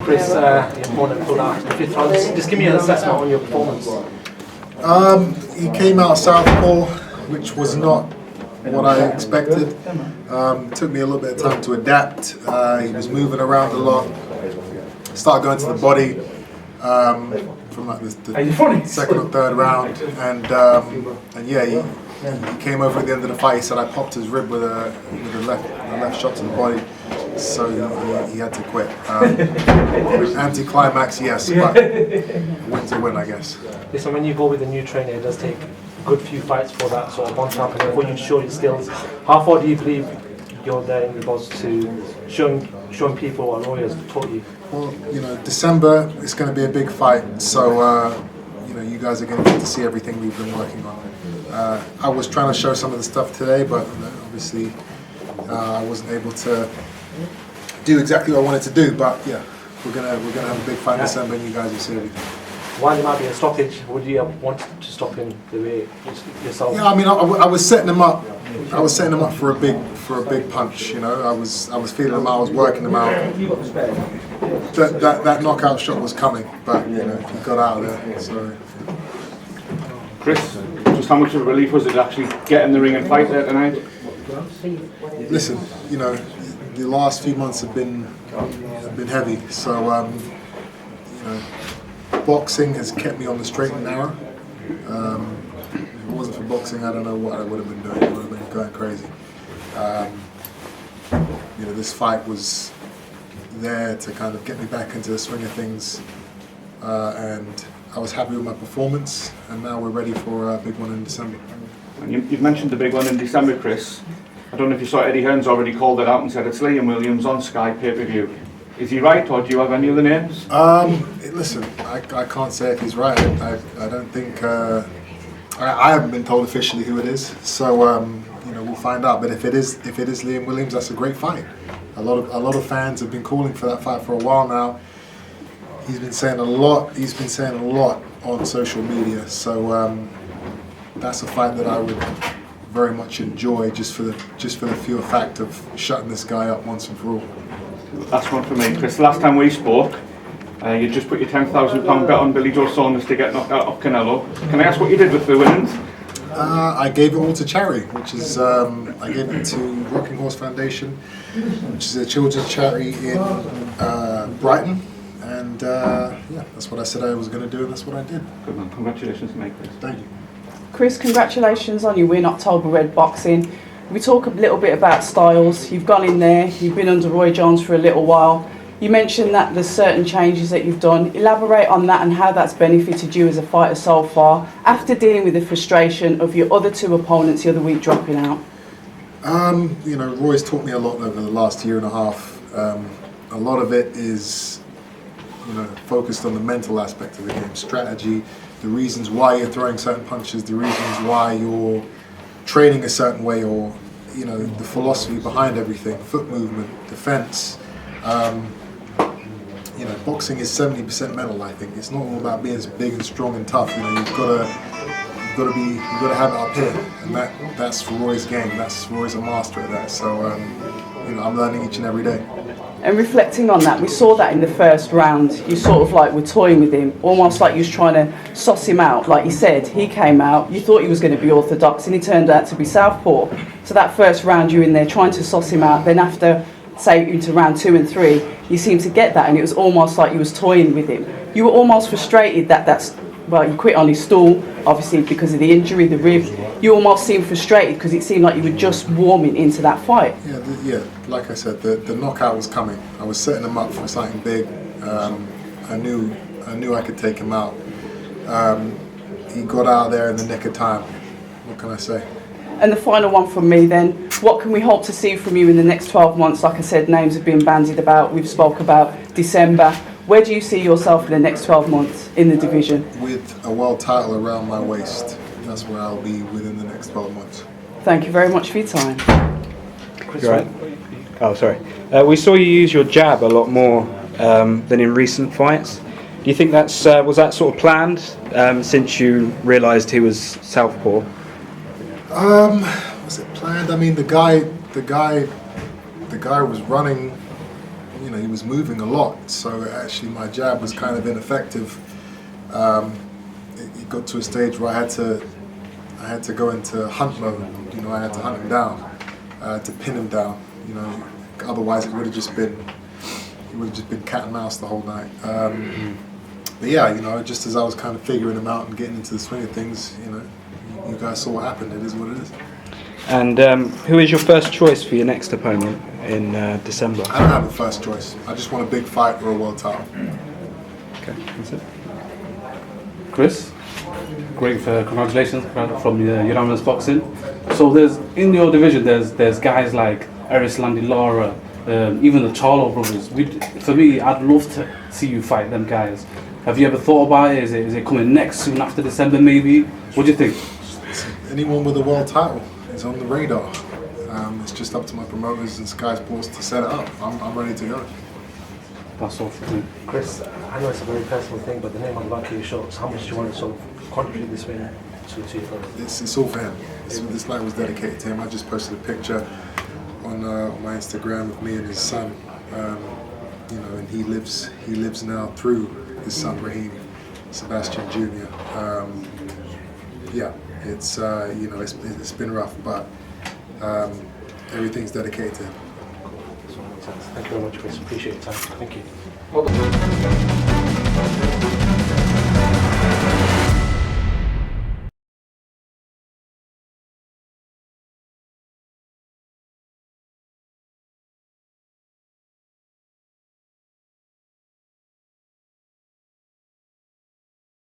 Chris, your opponent pulled out the fifth round. Just give me an assessment on your performance. He came out southpaw, which was not what I expected. Took me a little bit of time to adapt. He was moving around a lot. Started going to the body from like the second or third round, and yeah, he came over at the end of the fight. He said I popped his rib with a left shot to the body, so he had to quit. Anti-climax, yes, but win's a win, I guess. Listen, when you go with a new trainer, it does take a good few fights for that sort of on-track and for you to show your skills. How far do you believe you're there in regards to showing people what lawyers taught you? Well, December is going to be a big fight, so you guys are going to get to see everything we've been working on. I was trying to show some of the stuff today, but obviously I wasn't able to do exactly what I wanted to do. But yeah, we're gonna have a big fight in December, and you guys will see everything. While there might be a stoppage, would you have wanted to stop him the way yourself? Yeah, I mean, I was setting him up. I was setting him up for a big punch. I was feeling him out. I was working him out. That knockout shot was coming, but he got out of there. So. Chris, just how much of a relief was it to actually get in the ring and fight there tonight? Listen, the last few months have been heavy. So boxing has kept me on the straight and narrow. If it wasn't for boxing, I don't know what I would have been doing. I would have been going crazy. This fight was there to kind of get me back into the swing of things, and I was happy with my performance. And now we're ready for a big one in December. And you've mentioned the big one in December, Chris. I don't know if you saw Eddie Hearn's already called it out and said it's Liam Williams on Sky pay-per-view. Is he right, or do you have any other names? Listen, I can't say if he's right. I don't think I haven't been told officially who it is, so we'll find out. But if it is Liam Williams, that's a great fight. A lot of fans have been calling for that fight for a while now. He's been saying a lot. He's been saying a lot on social media. So that's a fight that I would very much enjoy, just for the pure fact of shutting this guy up once and for all. Last one for me, Chris. Last time we spoke, you just put your £10,000 bet on Billy Joe Saunders to get knocked out of Canelo. Can I ask what you did with the winnings? I gave it all to charity, which is I gave it to Rocking Horse Foundation, which is a children's charity in Brighton, and yeah, that's what I said I was going to do, and that's what I did. Good man. Congratulations, mate. Chris. Thank you. Chris, congratulations on your win, October Red Boxing. We talk a little bit about styles. You've gone in there, you've been under Roy Jones for a little while. You mentioned that there's certain changes that you've done. Elaborate on that and how that's benefited you as a fighter so far, after dealing with the frustration of your other two opponents the other week dropping out. Roy's taught me a lot over the last year and a half. A lot of it is, focused on the mental aspect of the game, strategy, the reasons why you're throwing certain punches, the reasons why you're training a certain way, or the philosophy behind everything, foot movement, defense. Boxing is 70% mental. I think it's not all about being as big and strong and tough. You've got to have it up here, and that's Roy's game. Roy's a master at that. So I'm learning each and every day. And reflecting on that, we saw that in the first round. You sort of like were toying with him, almost like you was trying to suss him out. Like you said, he came out, you thought he was going to be orthodox, and he turned out to be southpaw. So that first round, you were in there trying to suss him out. Then after, say, into round 2 and 3, you seemed to get that, and it was almost like you was toying with him. You were almost frustrated you quit on his stool, obviously because of the injury, the rib. You almost seemed frustrated because it seemed like you were just warming into that fight. Yeah, like I said, the knockout was coming. I was setting him up for something big. I knew I could take him out. He got out there in the nick of time. What can I say? And the final one from me then, what can we hope to see from you in the next 12 months? Like I said, names have been bandied about, we've spoke about December. Where do you see yourself in the next 12 months in the division? With a world title around my waist. That's where I'll be within the next 12 months. Thank you very much for your time. You're right. Oh, sorry. We saw you use your jab a lot more than in recent fights. Do you think was that sort of planned since you realised he was southpaw? Was it planned? I mean, the guy was running you know, he was moving a lot. So actually, my jab was kind of ineffective. It got to a stage where I had to go into hunt mode. You know, I had to hunt him down, to pin him down. You know, otherwise it would have just been cat and mouse the whole night. But yeah, you know, just as I was kind of figuring him out and getting into the swing of things, you know, you guys saw what happened. It is what it is. And who is your first choice for your next opponent in December? I don't have a first choice. I just want a big fight or a world title. Okay, that's it. Chris, great congratulations from Unanimous Boxing. So there's in your division there's guys like Eris Landy Lara, even the Charlo brothers. For me, I'd love to see you fight them guys. Have you ever thought about it? Is it coming next, soon after December maybe? What do you think? Anyone with a world title is on the radar. It's just up to my promoters and Sky Sports to set it up. I'm ready to go. That's all for me. Chris, I know it's a very personal thing, but the name on the back of your shorts, how much do you want to sort of contribute this win to your brother? It's all for him. This fight was dedicated to him. I just posted a picture on my Instagram of me and his son. You know, and he lives now through his son Raheem, Sebastian Jr. Yeah, it's you know, it's been rough, but everything's dedicated to him. Thank you very much, Chris. Appreciate your time. Thank you. Well done.